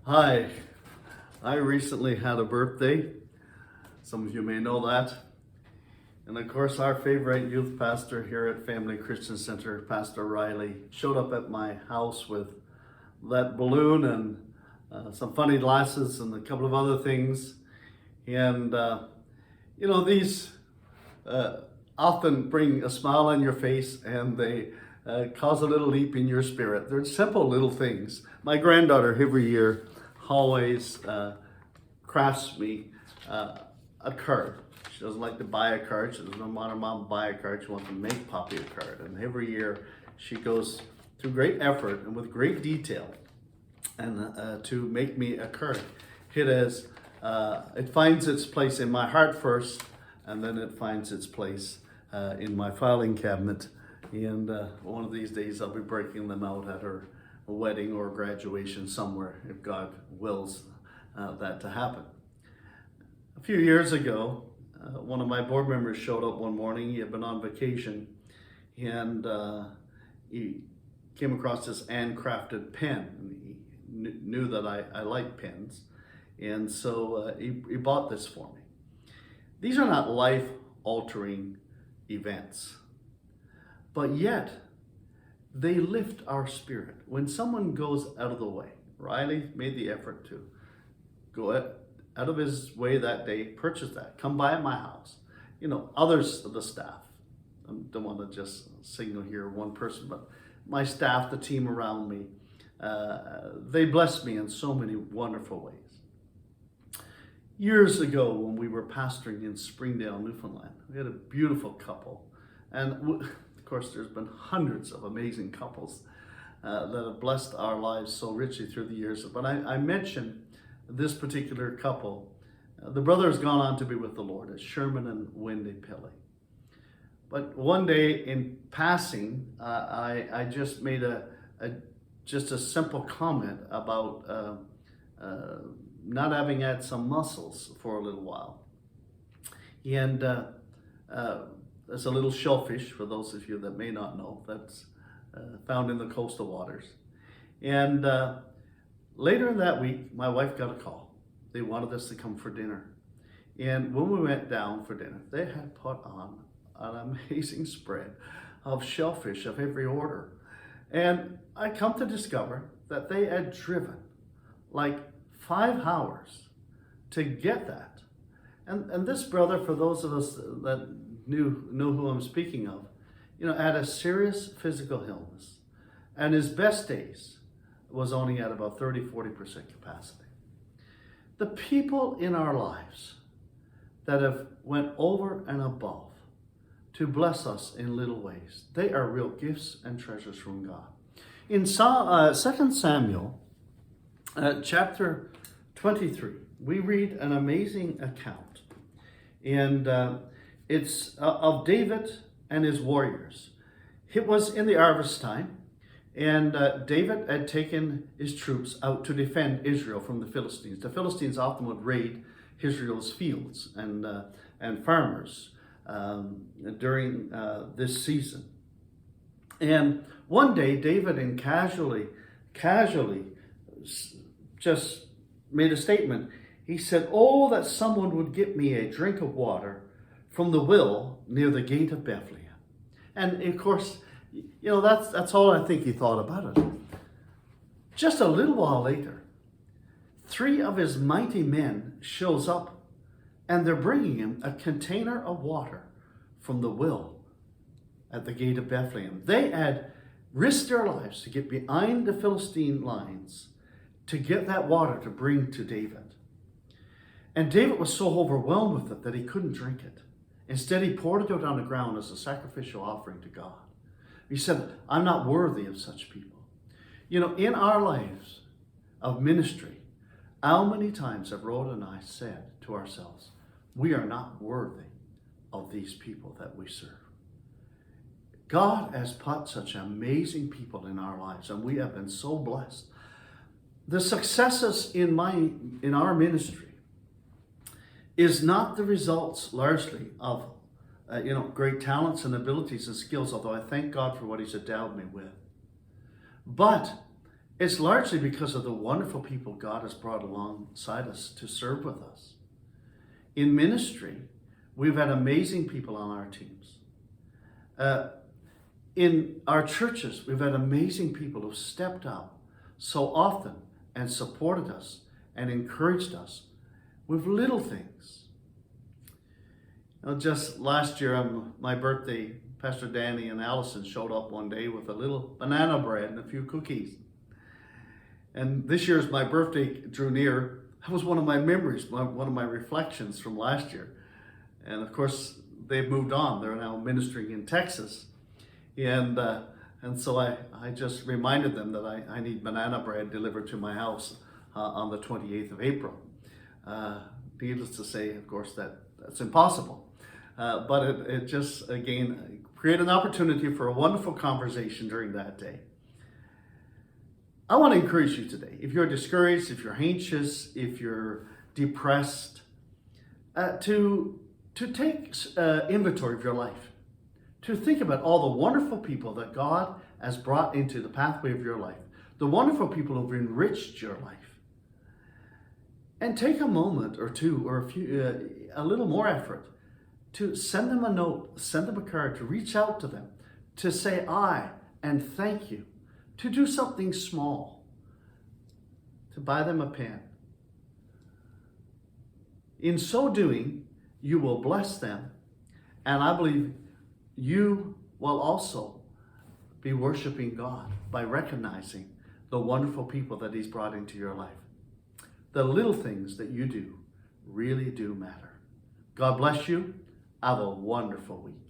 Hi, I recently had a birthday. Some of you may know that. And of course, our favorite youth pastor here at Family Christian Center, Pastor Riley, showed up at my house with that balloon and some funny glasses and a couple of other things. And, these often bring a smile on your face and they cause a little leap in your spirit. They're simple little things. My granddaughter every year always crafts me a card. She doesn't like to buy a card. She doesn't want her mom to buy a card. She wants to make Poppy a card. And every year she goes through great effort and with great detail and to make me a card. It finds its place in my heart first, and then it finds its place in my filing cabinet. And one of these days I'll be breaking them out at her wedding or graduation somewhere, if God wills that to happen. A few years ago, one of my board members showed up one morning. He had been on vacation, and he came across this handcrafted pen. And he knew that I like pens, and so he bought this for me. These are not life-altering events, but yet they lift our spirit. When someone goes out of the way, Riley made the effort to go out of his way that day, purchase that, come by my house. Others of the staff, I don't want to just signal here one person, but my staff, the team around me, they blessed me in so many wonderful ways. Years ago, when we were pastoring in Springdale, Newfoundland, we had a beautiful couple. And of course, there's been hundreds of amazing couples that have blessed our lives so richly through the years. But I mentioned this particular couple. The brother has gone on to be with the Lord, as Sherman and Wendy Pilley. But one day in passing, I just made a simple comment about not having had some mussels for a little while. And there's a little shellfish, for those of you that may not know, that's found in the coastal waters. And later in that week, my wife got a call. They wanted us to come for dinner. And when we went down for dinner, they had put on an amazing spread of shellfish of every order. And I come to discover that they had driven like 5 hours to get that. And this brother, for those of us that know who I'm speaking of, had a serious physical illness. And his best days was only at about 30-40% capacity. The people in our lives that have went over and above to bless us in little ways, they are real gifts and treasures from God. In 2 Samuel chapter 23, we read an amazing account. And it's of David and his warriors. It was in the harvest time, and David had taken his troops out to defend Israel from the Philistines. The Philistines often would raid Israel's fields and farmers during this season. And one day, David casually just made a statement. He said, "Oh, that someone would get me a drink of water from the well near the gate of Bethlehem." And of course, that's all I think he thought about it. Just a little while later, 3 of his mighty men shows up, and they're bringing him a container of water from the well at the gate of Bethlehem. They had risked their lives to get behind the Philistine lines to get that water to bring to David. And David was so overwhelmed with it that he couldn't drink it. Instead, he poured it out on the ground as a sacrificial offering to God. He said, "I'm not worthy of such people." In our lives of ministry, how many times have Rhoda and I said to ourselves, we are not worthy of these people that we serve? God has put such amazing people in our lives, and we have been so blessed. The successes in our ministry is not the results largely of great talents and abilities and skills, although I thank God for what he's endowed me with. But It's largely because of the wonderful people God has brought alongside us to serve with us. In ministry, we've had amazing people on our teams. In our churches, we've had amazing people who've stepped up so often and supported us and encouraged us with little things. Just last year on my birthday, Pastor Danny and Allison showed up one day with a little banana bread and a few cookies. And this year, as my birthday drew near, that was one of my memories, one of my reflections from last year. And of course, they've moved on. They're now ministering in Texas. And so I just reminded them that I need banana bread delivered to my house on the 28th of April. Needless to say, of course, that's impossible. But it just, again, created an opportunity for a wonderful conversation during that day. I want to encourage you today. If you're discouraged, if you're anxious, if you're depressed, to take inventory of your life. To think about all the wonderful people that God has brought into the pathway of your life. The wonderful people who've enriched your life. And take a moment or two or a little more effort to send them a note, send them a card, to reach out to them, to say "I" and thank you, to do something small, to buy them a pen. In so doing, you will bless them, and I believe you will also be worshiping God by recognizing the wonderful people that He's brought into your life. The little things that you do really do matter. God bless you. Have a wonderful week.